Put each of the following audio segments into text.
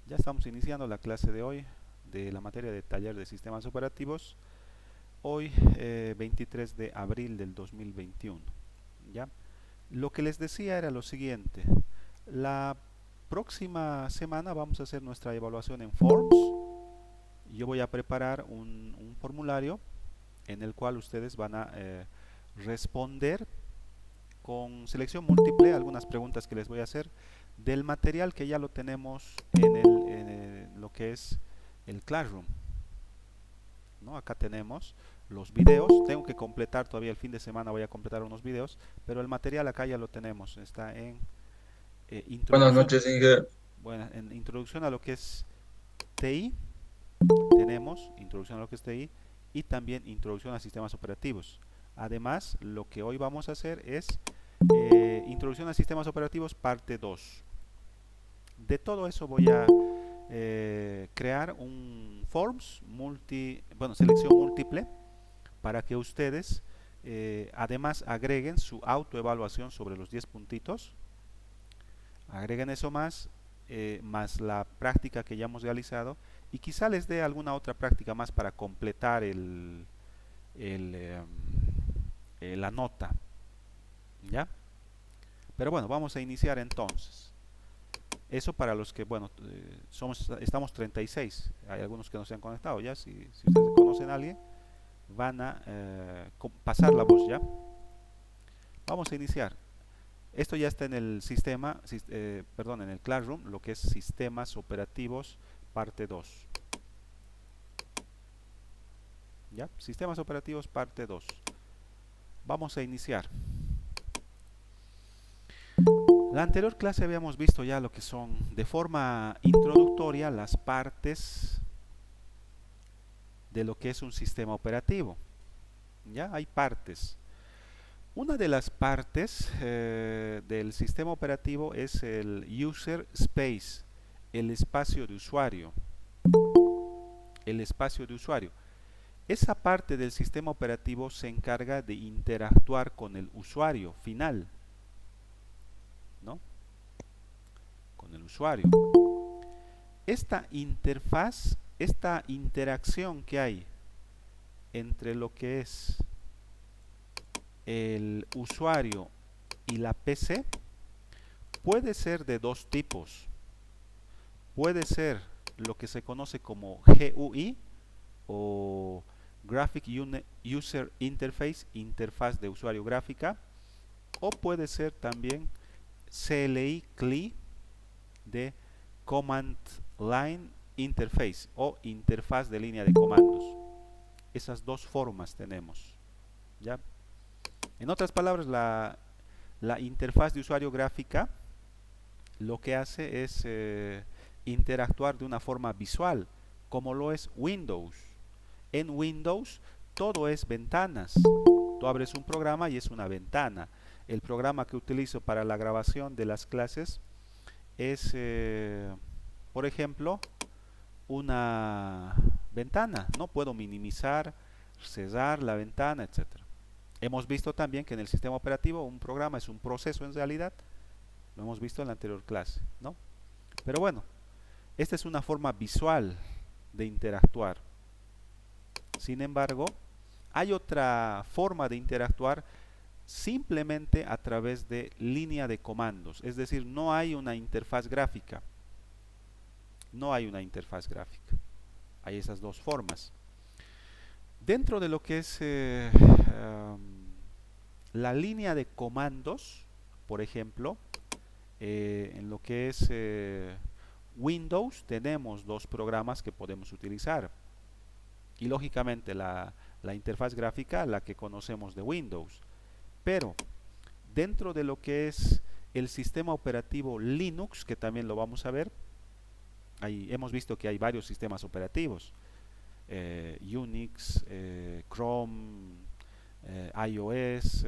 Ya estamos iniciando la clase de hoy de la materia de taller de sistemas operativos. Hoy 23 de abril del 2021. ¿Ya? Lo que les decía era lo siguiente. La próxima semana vamos a hacer nuestra evaluación en Forms. Yo voy a preparar un formulario en el cual ustedes van a responder con selección múltiple algunas preguntas que les voy a hacer del material que ya lo tenemos en lo que es el Classroom, ¿no? Acá tenemos los videos, tengo que completar todavía el fin de semana, voy a completar unos videos, pero el material acá ya lo tenemos, está en Buenas introducción, noches, Inge. bueno, en introducción a lo que es TI, tenemos introducción a lo que es TI y también introducción a sistemas operativos. Además, lo que hoy vamos a hacer es introducción a sistemas operativos parte 2. De todo eso voy a crear un forms bueno, selección múltiple para que ustedes además agreguen su autoevaluación sobre los 10 puntitos, agreguen eso más la práctica que ya hemos realizado y quizá les dé alguna otra práctica más para completar el, eh, la nota, ¿ya? Pero bueno, vamos a iniciar entonces. Eso para los que, bueno, estamos 36. Hay algunos que no se han conectado ya. Si ustedes conocen a alguien, van a pasar la voz ya. Vamos a iniciar. Esto ya está en el sistema, perdón, en el Classroom, lo que es sistemas operativos parte 2. ¿Ya? Sistemas operativos parte 2. Vamos a iniciar. La anterior clase habíamos visto ya lo que son de forma introductoria las partes de lo que es un sistema operativo. Ya hay partes. Una de las partes del sistema operativo es el user space, el espacio de usuario. El espacio de usuario. Esa parte del sistema operativo se encarga de interactuar con el usuario final, ¿no? Con el usuario. Esta interfaz, esta interacción que hay entre lo que es el usuario y la PC puede ser de dos tipos. Puede ser lo que se conoce como GUI o Graphic User Interface, interfaz de usuario gráfica, o puede ser también CLI de Command Line Interface o interfaz de línea de comandos. Esas dos formas tenemos. ¿Ya? En otras palabras, la interfaz de usuario gráfica lo que hace es interactuar de una forma visual, como lo es Windows. En Windows todo es ventanas. Tú abres un programa y es una ventana. El programa que utilizo para la grabación de las clases es, por ejemplo, una ventana. No puedo minimizar, cerrar la ventana, etcétera. Hemos visto también que en el sistema operativo un programa es un proceso en realidad. Lo hemos visto en la anterior clase, ¿no? Pero bueno, esta es una forma visual de interactuar. Sin embargo, hay otra forma de interactuar simplemente a través de línea de comandos. Es decir, no hay una interfaz gráfica. No hay una interfaz gráfica. Hay esas dos formas. Dentro de lo que es la línea de comandos, por ejemplo, en lo que es Windows tenemos dos programas que podemos utilizar. Y lógicamente la interfaz gráfica, la que conocemos de Windows. Pero dentro de lo que es el sistema operativo Linux, que también lo vamos a ver, hemos visto que hay varios sistemas operativos. Unix, Chrome, iOS,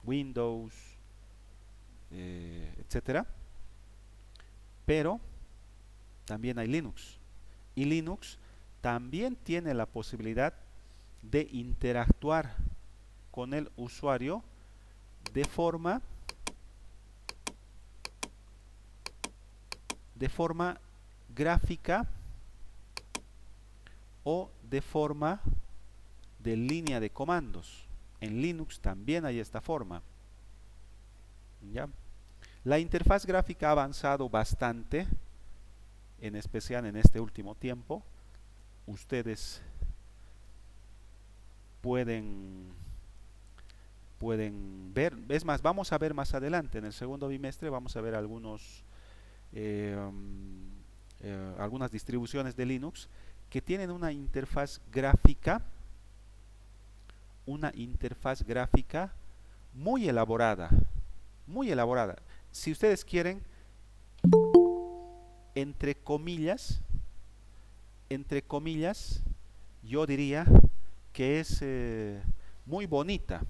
Windows, etcétera. Pero también hay Linux. Y Linux también tiene la posibilidad de interactuar con el usuario de forma gráfica o de forma de línea de comandos. En Linux también hay esta forma. ¿Ya? La interfaz gráfica ha avanzado bastante, en especial en este último tiempo. Ustedes pueden ver, es más, vamos a ver más adelante, en el segundo bimestre vamos a ver algunas distribuciones de Linux que tienen una interfaz gráfica muy elaborada, muy elaborada. Si ustedes quieren, entre comillas, yo diría que es muy bonita,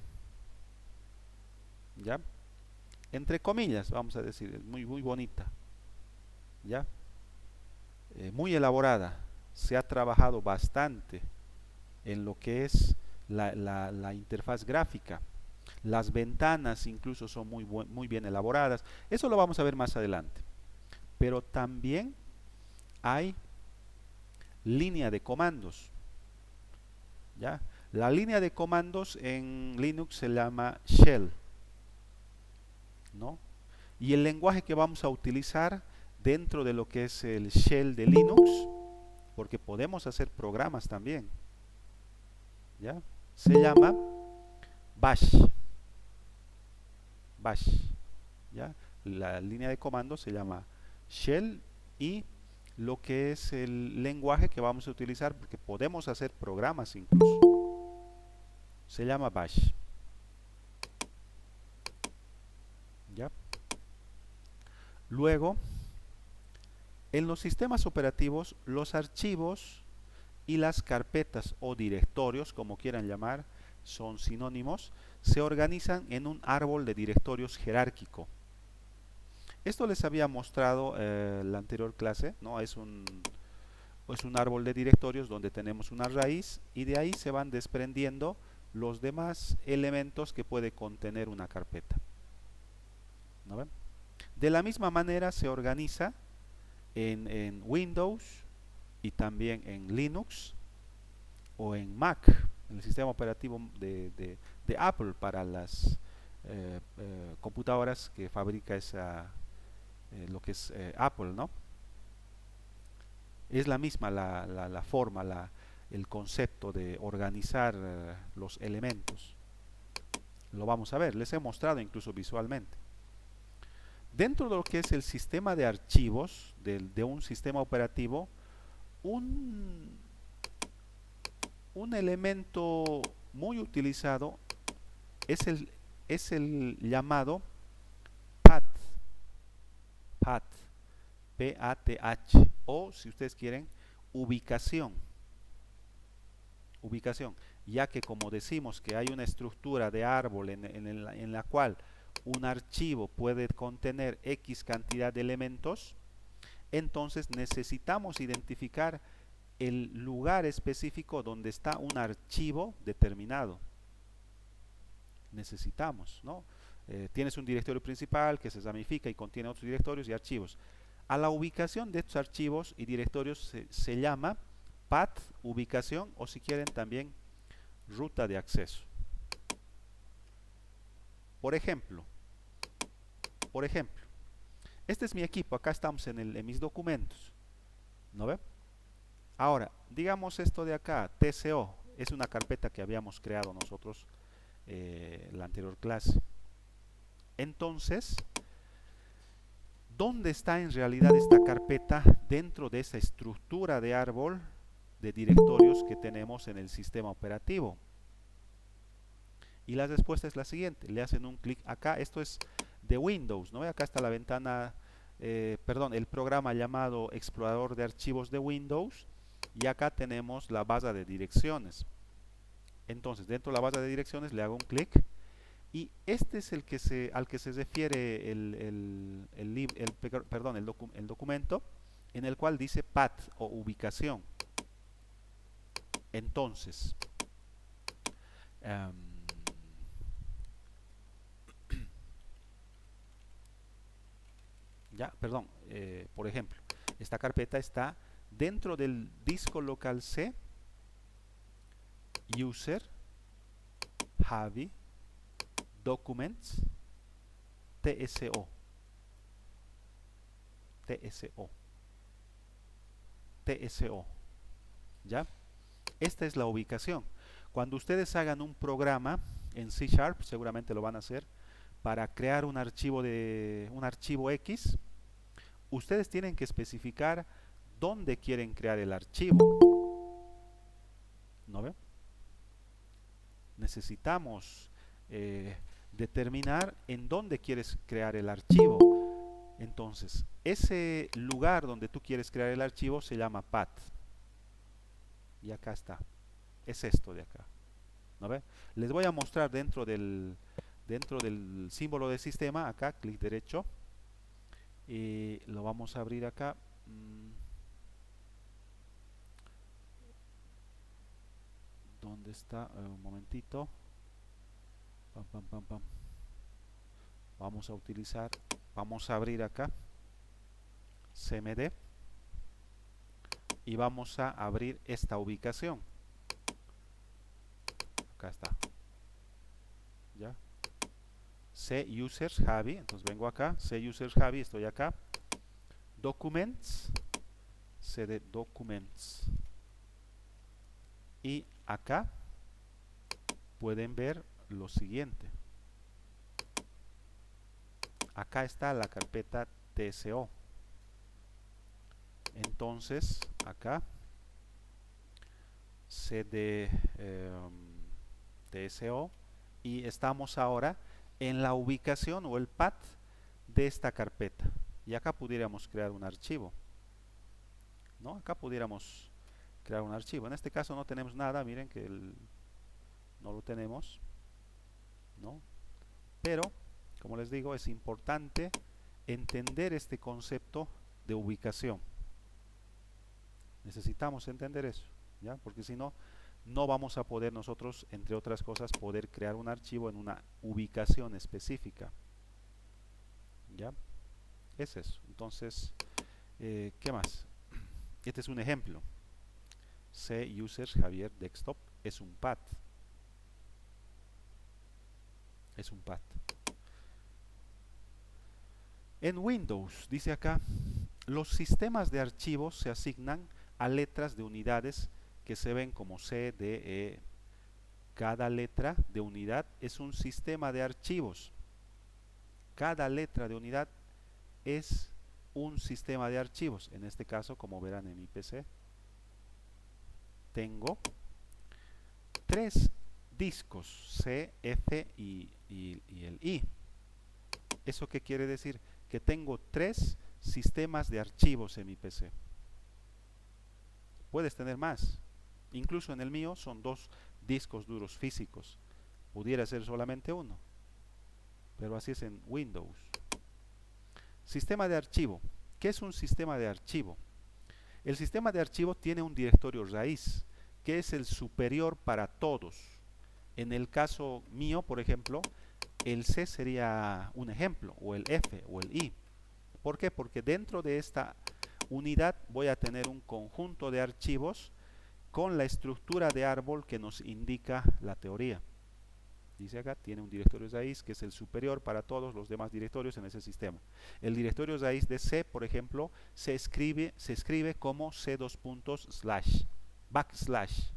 ¿ya? Entre comillas, vamos a decir, es muy bonita, ¿ya? Muy elaborada. Se ha trabajado bastante en lo que es la interfaz gráfica. Las ventanas incluso son muy bien elaboradas. Eso lo vamos a ver más adelante. Pero también hay línea de comandos, ¿ya? La línea de comandos en Linux se llama shell, ¿no? Y el lenguaje que vamos a utilizar dentro de lo que es el shell de Linux, porque podemos hacer programas también, ¿ya? Se llama bash. Bash, ¿ya? La línea de comando se llama shell y lo que es el lenguaje que vamos a utilizar, porque podemos hacer programas incluso, se llama bash, ¿ya? Luego, en los sistemas operativos, los archivos y las carpetas o directorios, como quieran llamar, son sinónimos, se organizan en un árbol de directorios jerárquico. Esto les había mostrado la anterior clase, ¿no? Es un árbol de directorios donde tenemos una raíz y de ahí se van desprendiendo los demás elementos que puede contener una carpeta, ¿no ven? De la misma manera se organiza en Windows y también en Linux o en Mac, en el sistema operativo de Apple para las computadoras que fabrica lo que es Apple, ¿no? Es la misma la forma, el concepto de organizar los elementos. Lo vamos a ver, les he mostrado incluso visualmente. Dentro de lo que es el sistema de archivos de un sistema operativo, un, un elemento muy utilizado es el llamado path, path, P-A-T-H, o si ustedes quieren, ubicación, ubicación, ya que como decimos que hay una estructura de árbol en la cual un archivo puede contener X cantidad de elementos, entonces necesitamos identificar el lugar específico donde está un archivo determinado. Necesitamos, ¿no? Tienes un directorio principal que se ramifica y contiene otros directorios y archivos. A la ubicación de estos archivos y directorios se llama path, ubicación, o si quieren también ruta de acceso. Por ejemplo, este es mi equipo, acá estamos en mis documentos, ¿no ve? Ahora, digamos esto de acá, TCO, es una carpeta que habíamos creado nosotros en la anterior clase. Entonces, ¿dónde está en realidad esta carpeta dentro de esa estructura de árbol de directorios que tenemos en el sistema operativo? Y la respuesta es la siguiente, le hacen un clic acá, esto es de Windows, ¿no? Acá está la ventana, perdón, el programa llamado Explorador de Archivos de Windows, y acá tenemos la base de direcciones. Entonces, dentro de la base de direcciones le hago un clic, y este es al que se refiere el documento, en el cual dice path o ubicación. Entonces, ya, perdón, por ejemplo, Esta carpeta está dentro del disco local C, user, Javi, documents, TSO, TSO, TSO, ¿ya? Esta es la ubicación. Cuando ustedes hagan un programa en C Sharp, seguramente lo van a hacer, para crear un archivo X, ustedes tienen que especificar dónde quieren crear el archivo. ¿No ve? Necesitamos determinar en dónde quieres crear el archivo. Entonces, ese lugar donde tú quieres crear el archivo se llama path. Y acá está. Es esto de acá. ¿No ve? Les voy a mostrar dentro del símbolo de sistema, acá, clic derecho. Y lo vamos a abrir acá. ¿Dónde está? Un momentito. Pam, pam, pam, pam. Vamos a abrir acá CMD y vamos a abrir esta ubicación. Acá está. ¿Ya? C users Javi, entonces vengo acá, C users Javi, estoy acá. Documents, CD documents. Y acá pueden ver lo siguiente. Acá está la carpeta TSO. Entonces, acá CD TSO y estamos ahora en la ubicación o el path de esta carpeta. Y acá pudiéramos crear un archivo. ¿No? Acá pudiéramos crear un archivo. En este caso no tenemos nada, miren que no lo tenemos, ¿no? Pero, como les digo, es importante entender este concepto de ubicación. Necesitamos entender eso, ¿ya? Porque si no, no vamos a poder nosotros, entre otras cosas, poder crear un archivo en una ubicación específica. ¿Ya? Es eso. Entonces, ¿qué más? Este es un ejemplo. C users Javier desktop es un path. Es un path. En Windows, dice acá, los sistemas de archivos se asignan a letras de unidades que se ven como C, D, E. Cada letra de unidad es un sistema de archivos. Cada letra de unidad es un sistema de archivos. En este caso, como verán en mi PC, tengo 3 discos, C, F y el I. ¿Eso qué quiere decir? Que tengo 3 sistemas de archivos en mi PC. Puedes tener más. Incluso en el mío son 2 discos duros físicos. Pudiera ser solamente uno. Pero así es en Windows. Sistema de archivo. ¿Qué es un sistema de archivo? El sistema de archivo tiene un directorio raíz, que es el superior para todos. En el caso mío, por ejemplo, el C sería un ejemplo, o el F, o el I. ¿Por qué? Porque dentro de esta unidad voy a tener un conjunto de archivos con la estructura de árbol que nos indica la teoría. Dice acá, tiene un directorio raíz que es el superior para todos los demás directorios en ese sistema. El directorio raíz de C, por ejemplo, se escribe como C // backslash.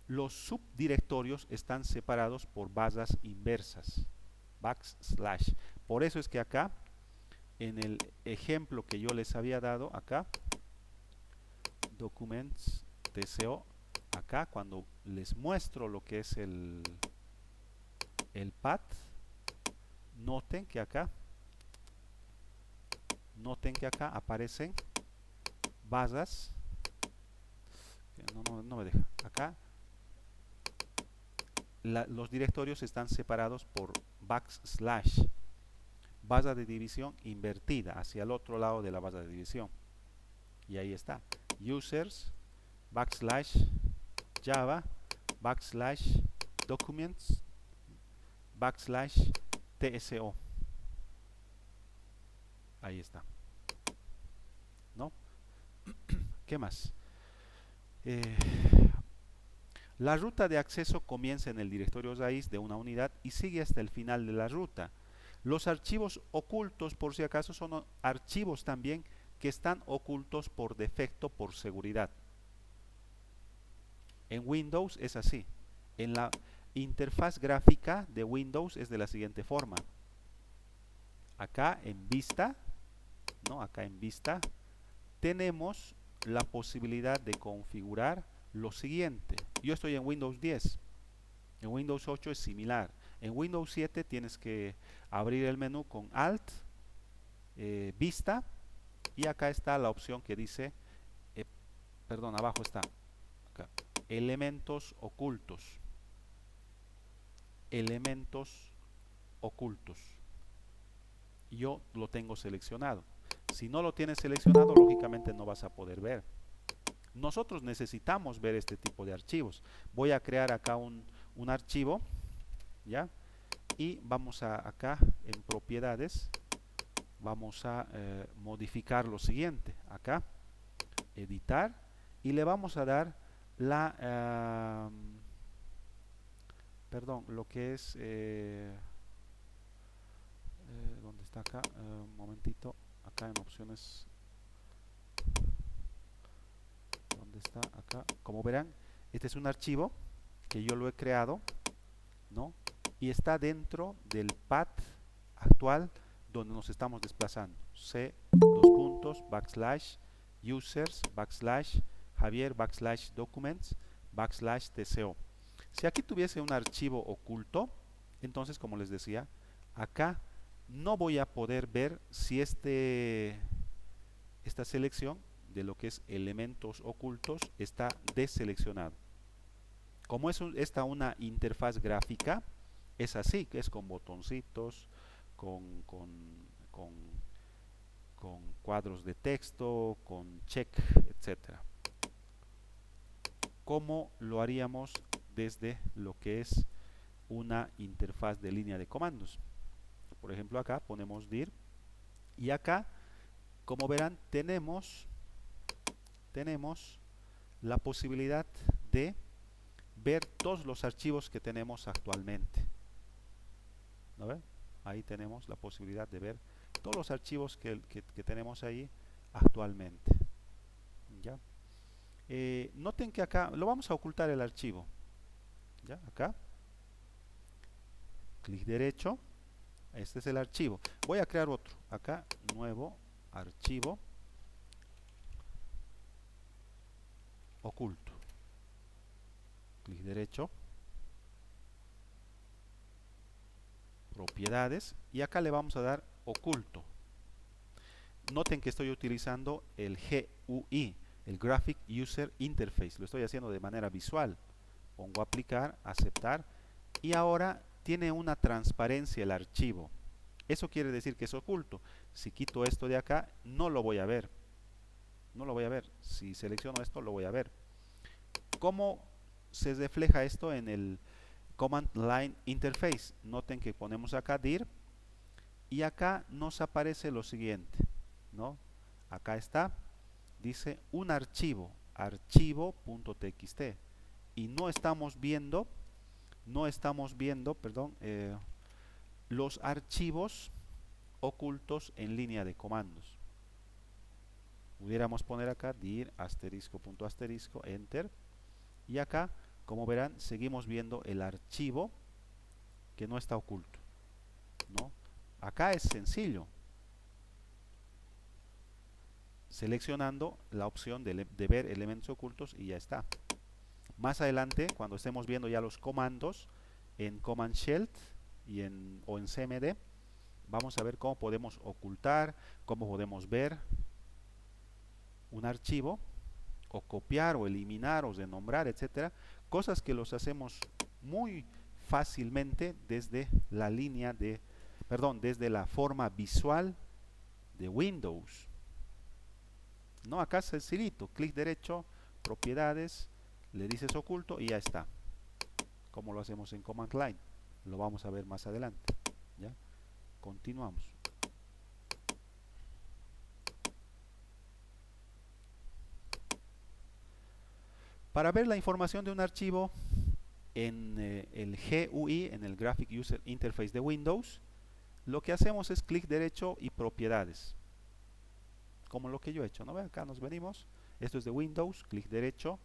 Los subdirectorios están separados por barras inversas, backslash. Por eso es que acá, en el ejemplo que yo les había dado, acá, documents TCO, acá cuando les muestro lo que es el path, noten que acá aparecen barras, no me deja, acá los directorios están separados por backslash, barra de división invertida hacia el otro lado de la barra de división. Y ahí está, users, backslash, Java, backslash, documents, backslash, TSO. Ahí está, ¿no? ¿Qué más? Eh, la ruta de acceso comienza en el directorio raíz de una unidad y sigue hasta el final de la ruta. Los archivos ocultos, por si acaso, son archivos también que están ocultos por defecto, por seguridad. En Windows es así. En la interfaz gráfica de Windows es de la siguiente forma. Acá en vista, ¿no? Acá en vista tenemos la posibilidad de configurar lo siguiente. Yo estoy en Windows 10. En Windows 8 es similar. En Windows 7 tienes que abrir el menú con Alt, Vista, y acá está la opción que dice, perdón, abajo está, acá, elementos ocultos. Elementos ocultos. Yo lo tengo seleccionado. Si no lo tienes seleccionado, lógicamente no vas a poder ver. Nosotros necesitamos ver este tipo de archivos. Voy a crear acá un archivo, ¿ya? Y vamos a acá en propiedades, vamos a modificar lo siguiente. Acá, editar, y le vamos a dar la, perdón, lo que es, ¿dónde está acá? Un momentito, acá en opciones, ¿dónde está? Acá, como verán, este es un archivo que yo lo he creado, ¿no? Y está dentro del path actual donde nos estamos desplazando. C, dos puntos, backslash, users, backslash, Javier, backslash, documents, backslash, tco. Si aquí tuviese un archivo oculto, entonces, como les decía, acá no voy a poder ver si esta selección de lo que es elementos ocultos está deseleccionado. Como es esta una interfaz gráfica, es así, que es con botoncitos, con, con, con, con cuadros de texto, con check, etcétera. ¿Cómo lo haríamos desde lo que es una interfaz de línea de comandos? Por ejemplo, acá ponemos dir y acá, como verán, tenemos la posibilidad de ver todos los archivos que tenemos actualmente. ¿No ven? Ahí tenemos la posibilidad de ver todos los archivos que tenemos ahí actualmente. ¿Ya? Noten que acá lo vamos a ocultar el archivo. ¿Ya? Acá, clic derecho, este es el archivo. Voy a crear otro. Acá, nuevo archivo oculto. Clic derecho, propiedades, y acá le vamos a dar oculto. Noten que estoy utilizando el GUI, el Graphic User Interface. Lo estoy haciendo de manera visual. Pongo aplicar, aceptar, y ahora tiene una transparencia el archivo. Eso quiere decir que es oculto. Si quito esto de acá, no lo voy a ver. No lo voy a ver. Si selecciono esto, lo voy a ver. ¿Cómo se refleja esto en el Command Line Interface? Noten que ponemos acá dir y acá nos aparece lo siguiente, ¿no? Acá está, dice un archivo, archivo.txt, y no estamos viendo, perdón, los archivos ocultos en línea de comandos. Pudiéramos poner acá dir asterisco punto asterisco, enter, y acá, como verán, seguimos viendo el archivo que no está oculto, ¿no? Acá es sencillo, seleccionando la opción de ver elementos ocultos y ya está. Más adelante, cuando estemos viendo ya los comandos en Command Shell o en CMD, vamos a ver cómo podemos ocultar, cómo podemos ver un archivo, o copiar, o eliminar, o renombrar, etcétera. Cosas que los hacemos muy fácilmente desde la línea de, perdón, desde la forma visual de Windows. No, acá es sencillito, clic derecho, propiedades, le dices oculto y ya está. Como lo hacemos en Command Line, lo vamos a ver más adelante. ¿Ya? Continuamos. Para ver la información de un archivo en el GUI, en el Graphic User Interface de Windows, lo que hacemos es clic derecho y propiedades, como lo que yo he hecho, ¿no? Acá nos venimos, esto es de Windows, clic derecho,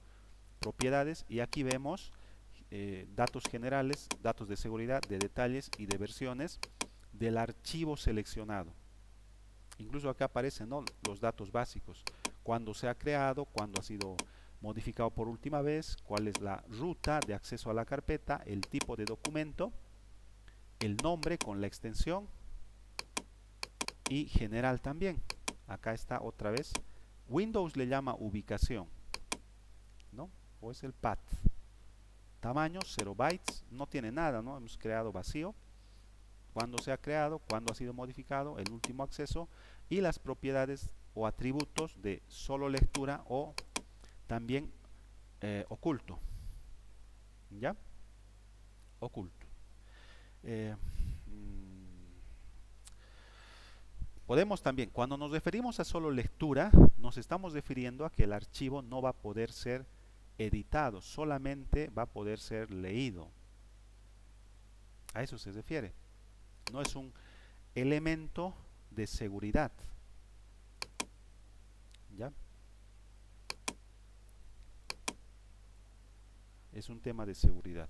propiedades, y aquí vemos datos generales, datos de seguridad, de detalles y de versiones del archivo seleccionado. Incluso acá aparecen, ¿no?, los datos básicos, cuándo se ha creado, cuándo ha sido modificado por última vez, cuál es la ruta de acceso a la carpeta, el tipo de documento, el nombre con la extensión y general también. Acá está otra vez. Windows le llama ubicación, ¿no? O es el path. Tamaño 0 bytes, no tiene nada, ¿no? Hemos creado vacío. Cuándo se ha creado, cuándo ha sido modificado, el último acceso y las propiedades o atributos de solo lectura o también oculto. ¿Ya? Oculto. Eh, Podemos también, cuando nos referimos a solo lectura, nos estamos refiriendo a que el archivo no va a poder ser editado, solamente va a poder ser leído. A eso se refiere. No es un elemento de seguridad. ¿Ya? Es un tema de seguridad.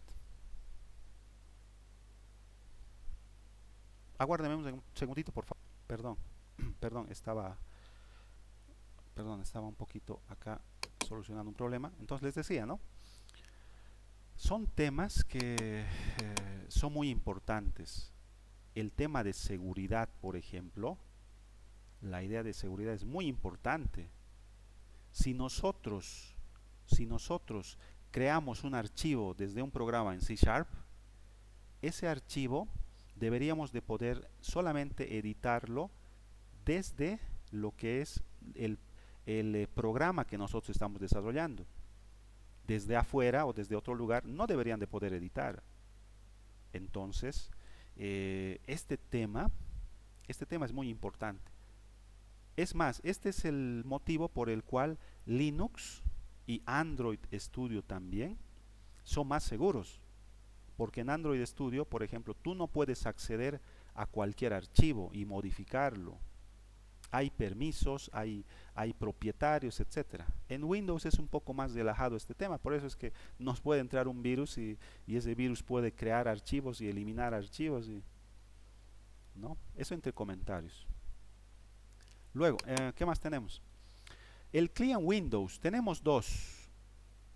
Aguárdeme un segundito, por favor. Perdón, perdón, estaba un poquito acá solucionando un problema. Entonces les decía, ¿no? Son temas que son muy importantes. El tema de seguridad, por ejemplo, la idea de seguridad es muy importante. Si nosotros creamos un archivo desde un programa en C Sharp, ese archivo deberíamos de poder solamente editarlo desde lo que es el programa que nosotros estamos desarrollando. Desde afuera o desde otro lugar no deberían de poder editar. Entonces, este tema es muy importante. Es más, este es el motivo por el cual Linux y Android Studio también son más seguros. Porque en Android Studio, por ejemplo, tú no puedes acceder a cualquier archivo y modificarlo. Hay permisos, hay propietarios, etcétera. En Windows es un poco más relajado este tema, por eso es que nos puede entrar un virus y ese virus puede crear archivos y eliminar archivos, ¿no? Eso entre comentarios. Luego, ¿qué más tenemos? El client Windows, tenemos dos.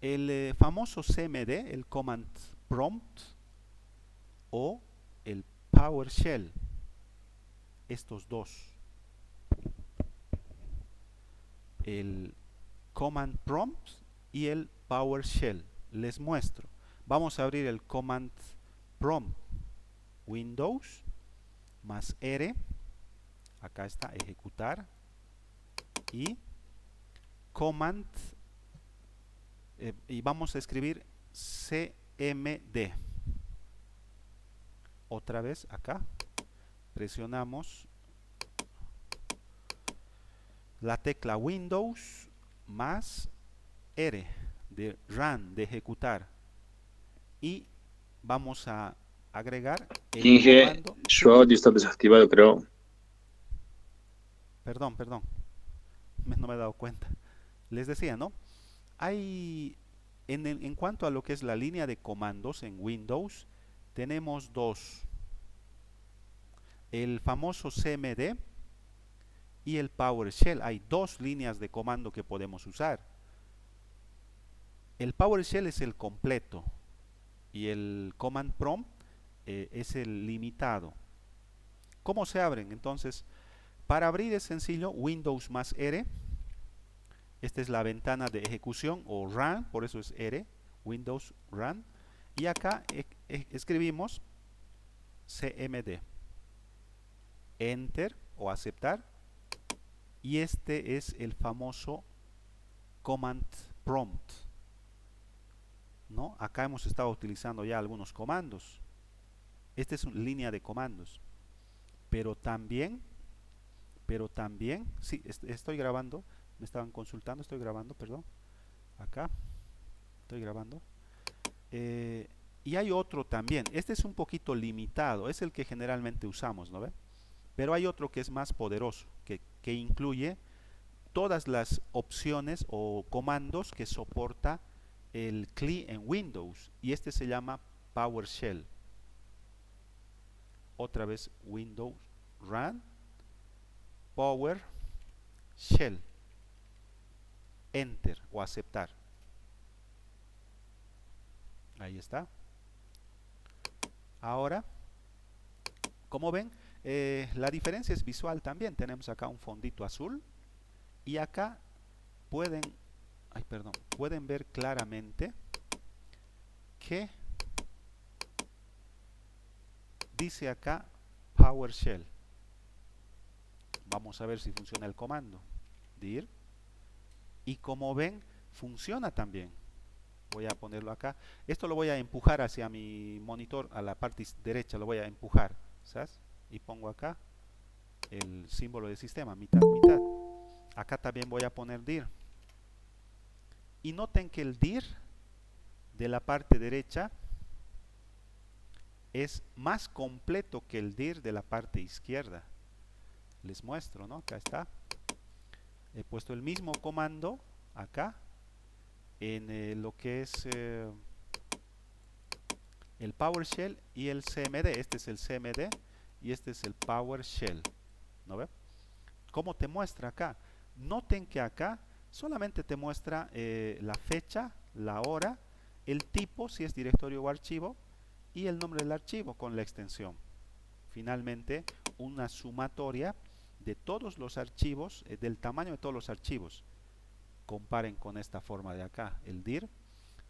El famoso CMD, el Command Prompt, o el PowerShell. Estos dos. El Command Prompt y el PowerShell. Les muestro. Vamos a abrir el Command Prompt. Windows más R. Acá está, ejecutar. Y Command. Y vamos a escribir CMD. Otra vez acá. Presionamos la tecla Windows más R de run, de ejecutar, y vamos a agregar el Inge, comando. su audio está desactivado, creo. Perdón, no me he dado cuenta. Les decía, ¿no? Hay, en cuanto a lo que es la línea de comandos en Windows, tenemos dos. El famoso CMD y el PowerShell. Hay dos líneas de comando que podemos usar. El PowerShell es el completo y el Command Prompt es el limitado. ¿Cómo se abren? Entonces, para abrir es sencillo, Windows más R. Esta es la ventana de ejecución o run, por eso es R, Windows run. Y acá escribimos CMD. Enter o aceptar. Y este es el famoso Command Prompt, ¿no? Acá hemos estado utilizando ya algunos comandos. Esta es una línea de comandos. Pero también, sí, estoy grabando. Me estaban consultando, estoy grabando, perdón. Acá. Estoy grabando. Y hay otro también. Este es un poquito limitado. Es el que generalmente usamos, ¿no ve? Pero hay otro que es más poderoso, que incluye todas las opciones o comandos que soporta el CLI en Windows. Y este se llama PowerShell. Otra vez Windows Run PowerShell. Enter o aceptar. Ahí está. Ahora, como ven, la diferencia es visual también. Tenemos acá un fondito azul y acá pueden, pueden ver claramente que dice acá PowerShell. Vamos a ver si funciona el comando. Dir. Y como ven, funciona también. Voy a ponerlo acá. Esto lo voy a empujar hacia mi monitor, a la parte derecha lo voy a empujar, ¿sabes? Y pongo acá el símbolo de sistema, mitad, mitad. Acá también voy a poner dir. Y noten que el dir de la parte derecha es más completo que el dir de la parte izquierda. Les muestro, ¿no? Acá está. He puesto el mismo comando acá en lo que es el PowerShell y el CMD. Este es el CMD y este es el PowerShell. ¿No ve? ¿Cómo te muestra acá? Noten que acá solamente te muestra la fecha, la hora, el tipo, si es directorio o archivo, y el nombre del archivo con la extensión. Finalmente, una sumatoria de todos los archivos, del tamaño de todos los archivos. Comparen con esta forma de acá. El dir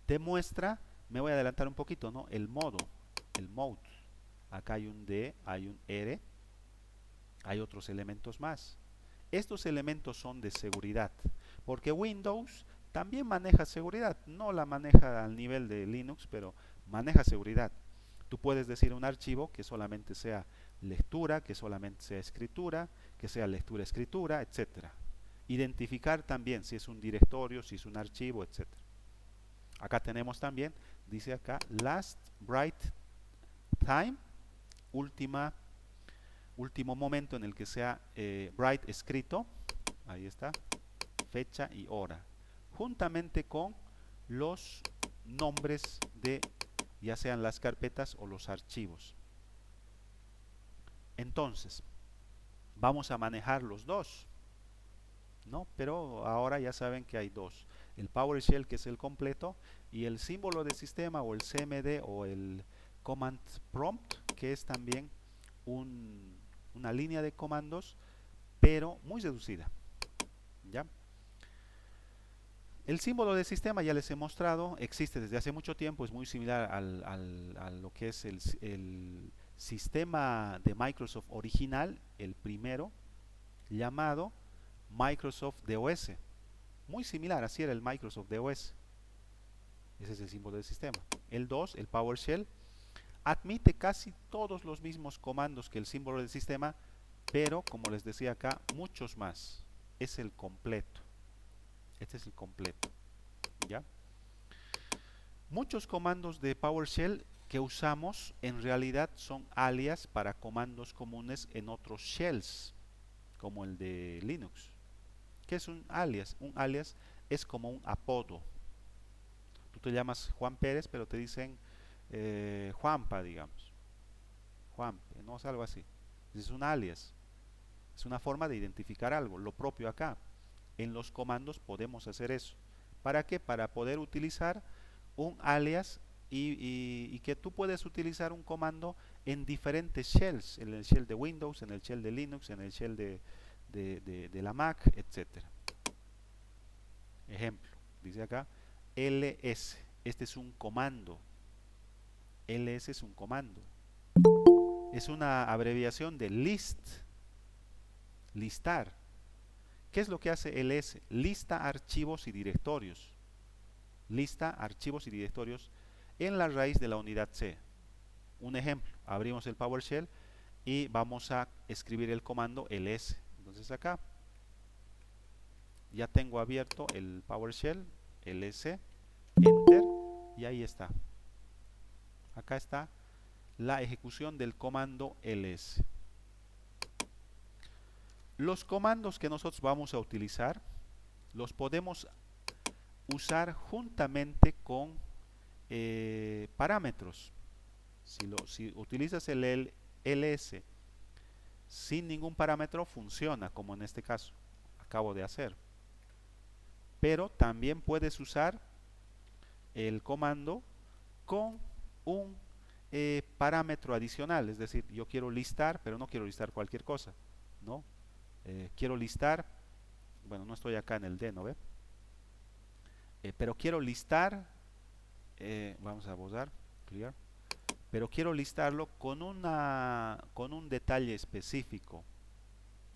te muestra, me voy a adelantar un poquito, ¿no? El modo, el mode. Acá hay un D, hay un R, hay otros elementos más. Estos elementos son de seguridad, porque Windows también maneja seguridad. No la maneja al nivel de Linux, pero maneja seguridad. Tú puedes decir un archivo que solamente sea lectura, que solamente sea escritura, que sea lectura-escritura, etcétera. Identificar también si es un directorio, si es un archivo, etcétera. Acá tenemos también, dice acá, last write time, último momento en el que sea write escrito, ahí está, fecha y hora, juntamente con los nombres de ya sean las carpetas o los archivos. Entonces, vamos a manejar los dos, ¿no? Pero ahora ya saben que hay dos. El PowerShell, que es el completo, y el símbolo de sistema o el CMD o el Command Prompt, que es también una línea de comandos, pero muy reducida. ¿Ya? El símbolo de sistema ya les he mostrado, existe desde hace mucho tiempo, es muy similar a lo que es el sistema de Microsoft original, el primero, llamado Microsoft DOS. Muy similar, así era el Microsoft DOS. Ese es el símbolo del sistema. El 2, el PowerShell, admite casi todos los mismos comandos que el símbolo del sistema, pero como les decía acá, muchos más. Es el completo. Este es el completo. ¿Ya? Muchos comandos de PowerShell que usamos en realidad son alias para comandos comunes en otros shells, como el de Linux. ¿Qué es un alias? Un alias es como un apodo. Tú te llamas Juan Pérez, pero te dicen Juanpa, digamos. Juanpe, no es algo así. Es un alias. Es una forma de identificar algo. Lo propio acá. En los comandos podemos hacer eso. ¿Para qué? Para poder utilizar un alias y que tú puedes utilizar un comando en diferentes shells. En el shell de Windows, en el shell de Linux, en el shell de la Mac, etcétera. Ejemplo, dice acá ls. Este es un comando. ls es un comando. Es una abreviación de list. Listar. ¿Qué es lo que hace ls? Lista archivos y directorios. Lista archivos y directorios en la raíz de la unidad C. Un ejemplo, abrimos el PowerShell y vamos a escribir el comando ls. Entonces acá ya tengo abierto el PowerShell, ls, enter, Y ahí está. Acá está la ejecución del comando ls. Los comandos que nosotros vamos a utilizar los podemos usar juntamente con parámetros. Si utilizas el ls sin ningún parámetro, funciona, como en este caso acabo de hacer. Pero también puedes usar el comando con un parámetro adicional, es decir, yo quiero listar, pero no quiero listar cualquier cosa, ¿no? Quiero listar, bueno, no estoy acá en el D, ¿no ve? Pero quiero listar, vamos a borrar, clear, pero quiero listarlo con un detalle específico,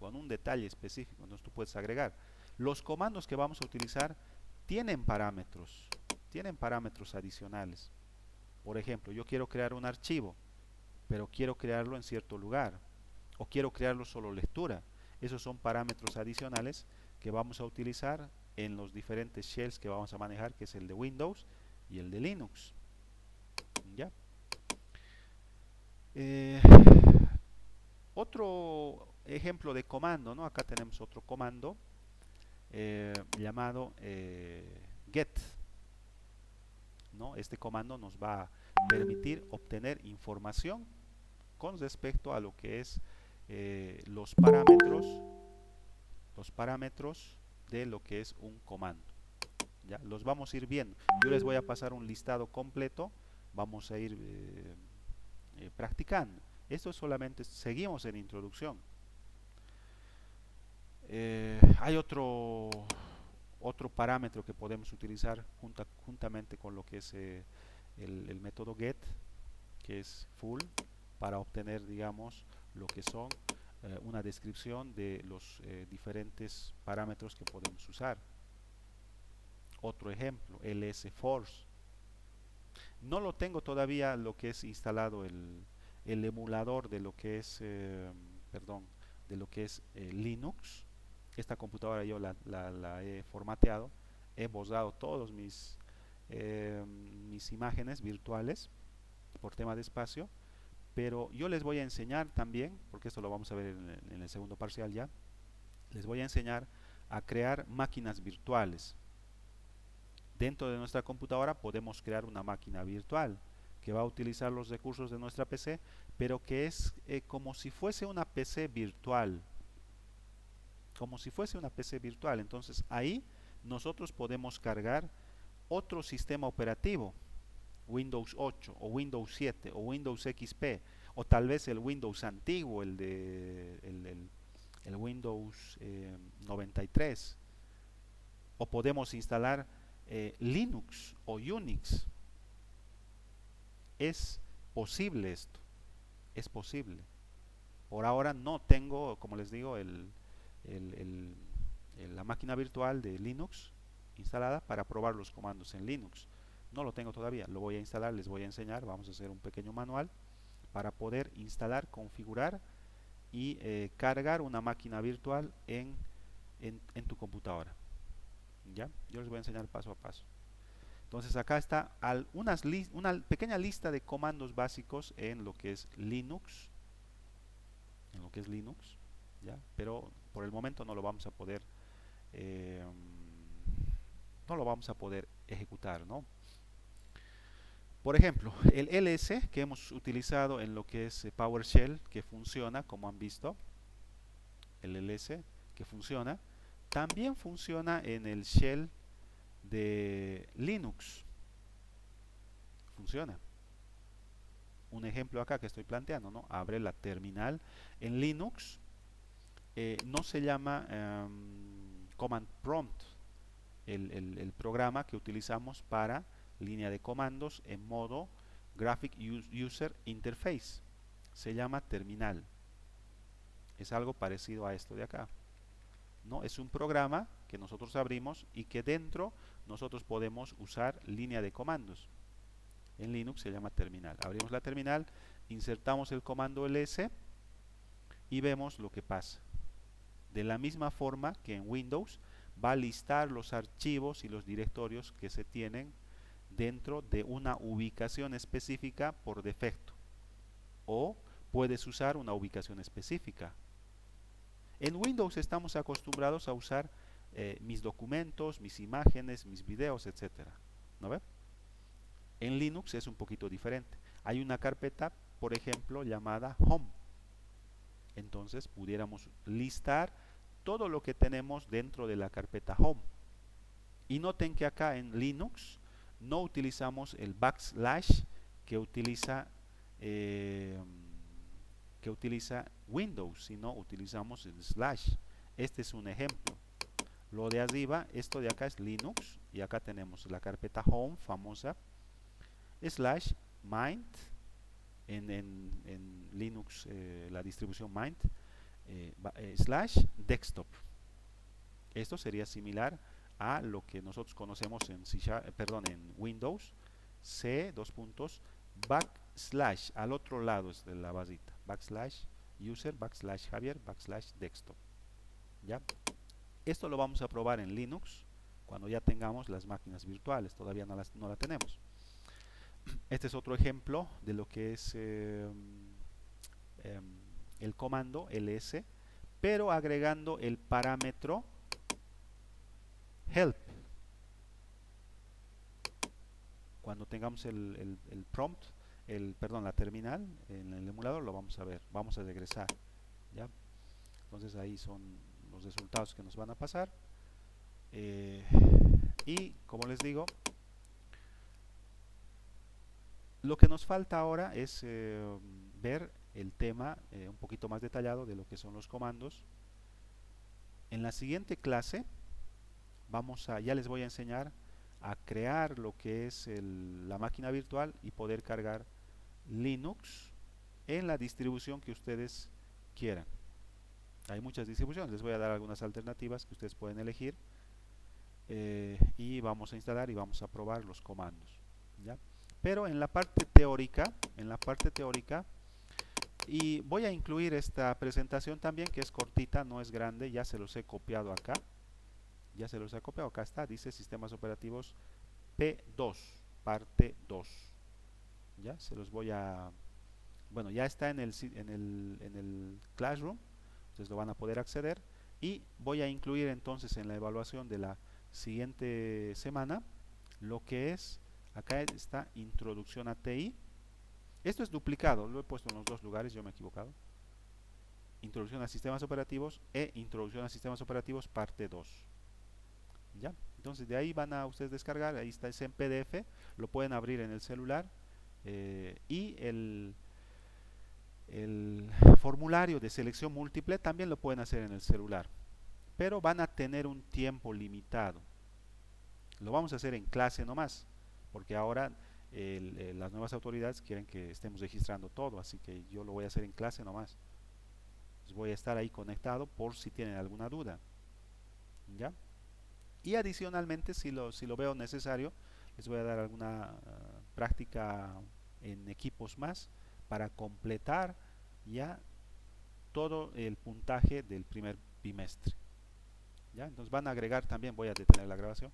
entonces tú puedes agregar. Los comandos que vamos a utilizar tienen parámetros adicionales. Por ejemplo, yo quiero crear un archivo, pero quiero crearlo en cierto lugar, o quiero crearlo solo lectura. Esos son parámetros adicionales que vamos a utilizar en los diferentes shells que vamos a manejar, que es el de Windows y el de Linux. ¿Ya? Otro ejemplo de comando, ¿no? Acá tenemos otro comando llamado get, ¿no? Este comando nos va a permitir obtener información con respecto a lo que es los parámetros de lo que es un comando. ¿Ya? Los vamos a ir viendo. Yo les voy a pasar un listado completo, vamos a ir practicando. Esto solamente seguimos en introducción. Hay otro parámetro que podemos utilizar juntamente con lo que es el método get, que es full, para obtener, digamos, lo que son una descripción de los diferentes parámetros que podemos usar. Otro ejemplo, lsforce. No lo tengo todavía lo que es instalado el emulador de lo que es, de lo que es Linux. Esta computadora yo la he formateado, he borrado todos mis imágenes virtuales por tema de espacio, pero yo les voy a enseñar también, porque esto lo vamos a ver en el segundo parcial ya, les voy a enseñar a crear máquinas virtuales. Dentro de nuestra computadora podemos crear una máquina virtual que va a utilizar los recursos de nuestra PC, pero que es como si fuese una PC virtual. Como si fuese una PC virtual. Entonces ahí nosotros podemos cargar otro sistema operativo, Windows 8 o Windows 7 o Windows XP, o tal vez el Windows antiguo, el Windows 93, o podemos instalar Linux o Unix. Es posible esto, es posible. Por ahora no tengo, como les digo, la máquina virtual de Linux instalada para probar los comandos en Linux. No lo tengo todavía, lo voy a instalar, les voy a enseñar, vamos a hacer un pequeño manual para poder instalar, configurar y cargar una máquina virtual en tu computadora. ¿Ya? Yo les voy a enseñar paso a paso. Entonces acá está una pequeña lista de comandos básicos en lo que es Linux, ¿ya? Pero por el momento no lo vamos a poder ejecutar, ¿no? Por ejemplo, el ls que hemos utilizado en lo que es PowerShell, que funciona, como han visto, el ls que funciona, también funciona en el shell de Linux. Funciona. Un ejemplo acá que estoy planteando, ¿no? Abre la terminal. En Linux no se llama Command Prompt el programa que utilizamos para línea de comandos en modo Graphic User Interface. Se llama terminal. Es algo parecido a esto de acá, ¿no? Es un programa que nosotros abrimos y que dentro nosotros podemos usar línea de comandos. En Linux se llama terminal. Abrimos la terminal, insertamos el comando ls y vemos lo que pasa. De la misma forma que en Windows va a listar los archivos y los directorios que se tienen dentro de una ubicación específica por defecto, o puedes usar una ubicación específica. En Windows estamos acostumbrados a usar mis documentos, mis imágenes, mis videos, etcétera, ¿no ve? En Linux es un poquito diferente. Hay una carpeta, por ejemplo, llamada Home. Entonces pudiéramos listar todo lo que tenemos dentro de la carpeta Home. Y noten que acá en Linux no utilizamos el backslash que utiliza eh, Windows, sino utilizamos el slash. Este es un ejemplo. Lo de arriba, esto de acá es Linux, y acá tenemos la carpeta Home famosa, slash Mint, en Linux la distribución Mint, slash desktop. Esto sería similar a lo que nosotros conocemos en en Windows, C, dos puntos, backslash, al otro lado es de la barrita, backslash user, backslash Javier, backslash desktop. ¿Ya? Esto lo vamos a probar en Linux cuando ya tengamos las máquinas virtuales, todavía no la tenemos. Este es otro ejemplo de lo que es el comando ls, pero agregando el parámetro help. Cuando tengamos el prompt, perdón, la terminal en el emulador, lo vamos a ver, vamos a regresar, ¿ya? Entonces ahí son los resultados que nos van a pasar, y como les digo, lo que nos falta ahora es ver el tema un poquito más detallado de lo que son los comandos. En la siguiente clase ya les voy a enseñar a crear lo que es la máquina virtual y poder cargar Linux en la distribución que ustedes quieran. Hay muchas distribuciones, les voy a dar algunas alternativas que ustedes pueden elegir, y vamos a instalar y vamos a probar los comandos, ¿ya? Pero en la parte teórica, y voy a incluir esta presentación también, que es cortita, no es grande, ya se los he copiado acá. Acá está, dice sistemas operativos P2, parte 2. Ya, se los voy a... Bueno, ya está en el Classroom, ustedes lo van a poder acceder, y voy a incluir entonces en la evaluación de la siguiente semana lo que es, acá está introducción a TI. Esto es duplicado, lo he puesto en los dos lugares, yo me he equivocado. Introducción a sistemas operativos e introducción a sistemas operativos parte 2. ¿Ya? Entonces de ahí van a ustedes descargar, ahí está, es en PDF, lo pueden abrir en el celular, y el formulario de selección múltiple también lo pueden hacer en el celular, pero van a tener un tiempo limitado. Lo vamos a hacer en clase nomás, porque ahora las nuevas autoridades quieren que estemos registrando todo, así que yo lo voy a hacer en clase nomás. Pues voy a estar ahí conectado por si tienen alguna duda, ¿ya? Y adicionalmente, si lo veo necesario, les voy a dar alguna práctica en equipos más para completar ya todo el puntaje del primer bimestre, ¿ya? Entonces van a agregar también, voy a detener la grabación,